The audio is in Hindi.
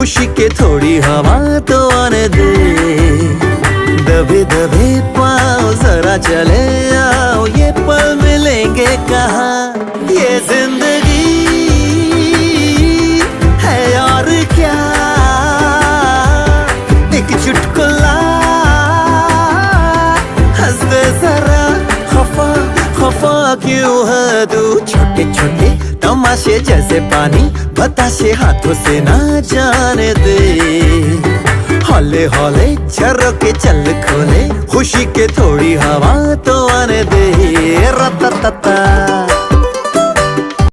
खुशी के थोड़ी हवा तो आने दे। दबे दबे पाँव जरा चले आओ, ये पल मिलेंगे कहाँ। ये जिंदगी है और क्या, एक चुटकुला हंस दे जरा। खफा खफा क्यों है तू, छोटे छोटे तमाशे जैसे पानी बताशे हाथों से ना जाने दे। हौले हौले झरोके चल खोले, खुशी के थोड़ी हवा तो आने दे। रता